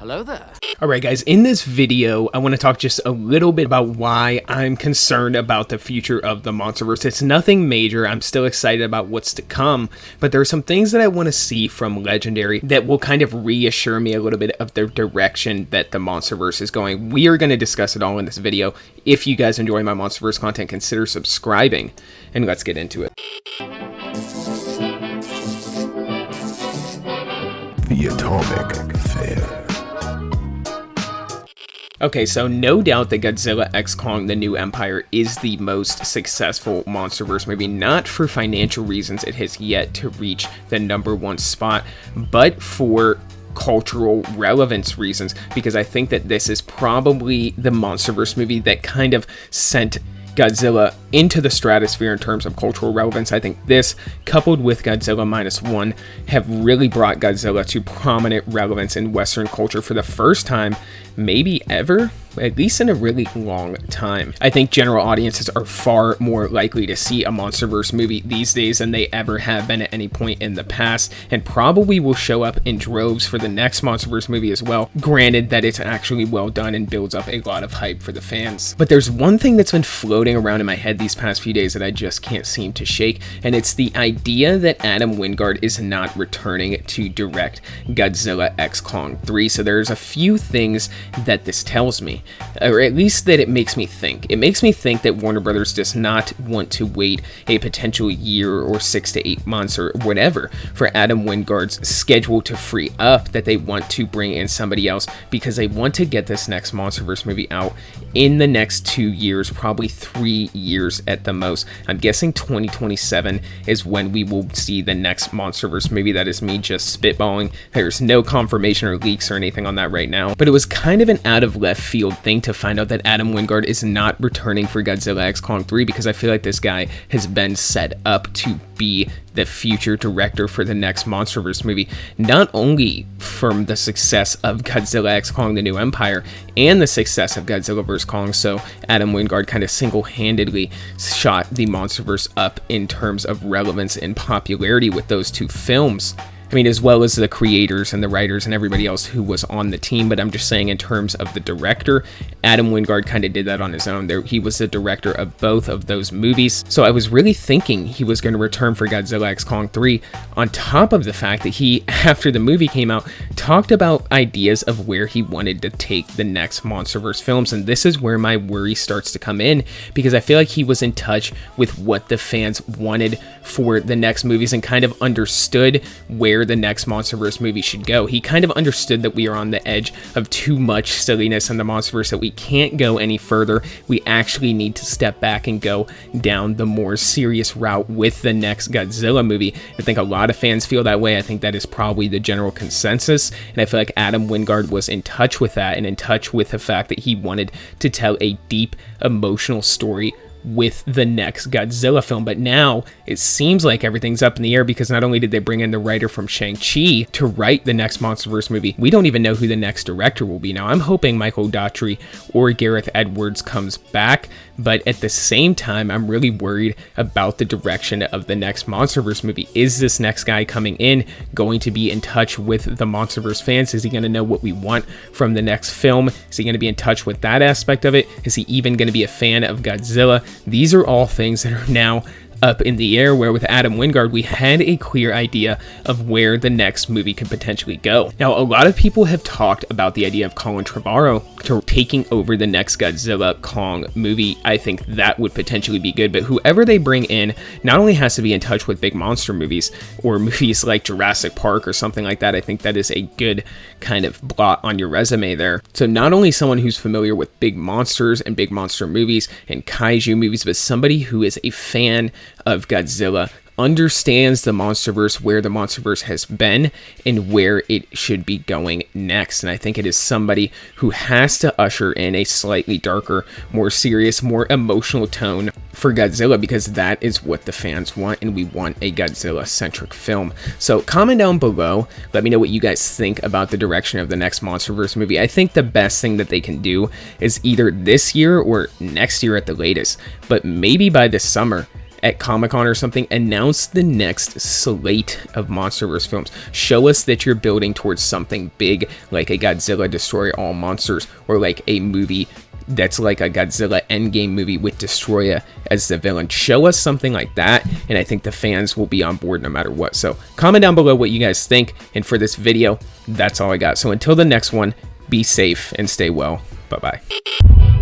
Hello there. Alright guys, in this video, I want to talk just a little bit about why I'm concerned about the future of the Monsterverse. It's nothing major, I'm still excited about what's to come, but there are some things that I want to see from Legendary that will kind of reassure me a little bit of the direction that the Monsterverse is going. We are going to discuss it all in this video. If you guys enjoy my Monsterverse content, consider subscribing, and let's get into it. The Atomic Fair. Okay, so no doubt that Godzilla x Kong: The New Empire is the most successful Monsterverse movie. Not for financial reasons, it has yet to reach the #1 spot, but for cultural relevance reasons, because I think that this is probably the Monsterverse movie that kind of sent Godzilla into the stratosphere in terms of cultural relevance. I think this, coupled with Godzilla Minus One, have really brought Godzilla to prominent relevance in Western culture for the first time, maybe ever, at least in a really long time. I think general audiences are far more likely to see a Monsterverse movie these days than they ever have been at any point in the past, and probably will show up in droves for the next Monsterverse movie as well, granted that it's actually well done and builds up a lot of hype for the fans. But there's one thing that's been floating around in my head these past few days that I just can't seem to shake, and it's the idea that Adam Wingard is not returning to direct Godzilla x Kong 3. So there's a few things that this tells me, or at least that it makes me think. It makes me think that Warner Brothers does not want to wait a potential year or 6 to 8 months or whatever for Adam Wingard's schedule to free up, that they want to bring in somebody else because they want to get this next Monsterverse movie out in the next 2 years, probably 3 years at the most. I'm guessing 2027 is when we will see the next Monsterverse movie. That is me just spitballing. There's no confirmation or leaks or anything on that right now, but it was kind of an out of left field thing to find out that Adam Wingard is not returning for Godzilla x Kong 3, because I feel like this guy has been set up to be the future director for the next Monsterverse movie, not only from the success of Godzilla x Kong: The New Empire and the success of Godzilla vs. Kong. So Adam Wingard kind of single-handedly shot the Monsterverse up in terms of relevance and popularity with those two films. I mean, as well as the creators and the writers and everybody else who was on the team, but I'm just saying in terms of the director, Adam Wingard kind of did that on his own. He was the director of both of those movies, so I was really thinking he was going to return for Godzilla x Kong 3, on top of the fact that he, after the movie came out, talked about ideas of where he wanted to take the next Monsterverse films, and this is where my worry starts to come in, because I feel like he was in touch with what the fans wanted for the next movies and kind of understood where the next Monsterverse movie should go. He kind of understood that we are on the edge of too much silliness in the Monsterverse, that we can't go any further. We actually need to step back and go down the more serious route with the next Godzilla movie. I think a lot of fans feel that way. I think that is probably the general consensus, and I feel like Adam Wingard was in touch with that, and in touch with the fact that he wanted to tell a deep emotional story with the next Godzilla film. But now it seems like everything's up in the air, because not only did they bring in the writer from Shang-Chi to write the next Monsterverse movie, we don't even know who the next director will be. Now I'm hoping Michael Daughtry or Gareth Edwards comes back, but at the same time I'm really worried about the direction of the next Monsterverse movie. Is this next guy coming in going to be in touch with the Monsterverse fans? Is he going to know what we want from the next film? Is he going to be in touch with that aspect of it? Is he even going to be a fan of Godzilla? These are all things that are now up in the air, where with Adam Wingard, we had a clear idea of where the next movie could potentially go. Now, a lot of people have talked about the idea of Colin Trevorrow taking over the next Godzilla Kong movie. I think that would potentially be good, but whoever they bring in not only has to be in touch with big monster movies or movies like Jurassic Park or something like that. I think that is a good kind of blot on your resume there. So not only someone who's familiar with big monsters and big monster movies and kaiju movies, but somebody who is a fan of Godzilla, understands the Monsterverse, where the Monsterverse has been, and where it should be going next. And I think it is somebody who has to usher in a slightly darker, more serious, more emotional tone for Godzilla, because that is what the fans want, and we want a Godzilla-centric film. So comment down below, let me know what you guys think about the direction of the next Monsterverse movie. I think the best thing that they can do is either this year or next year at the latest, but maybe by this summer. at Comic-Con or something, announce the next slate of Monsterverse films. Show us that you're building towards something big, like a Godzilla Destroy All Monsters, or like a movie that's like a Godzilla Endgame movie with Destroya as the villain. Show us something like that, and I think the fans will be on board no matter what. So comment down below what you guys think, and for this video, that's all I got. So until the next one, be safe and stay well. Bye-bye.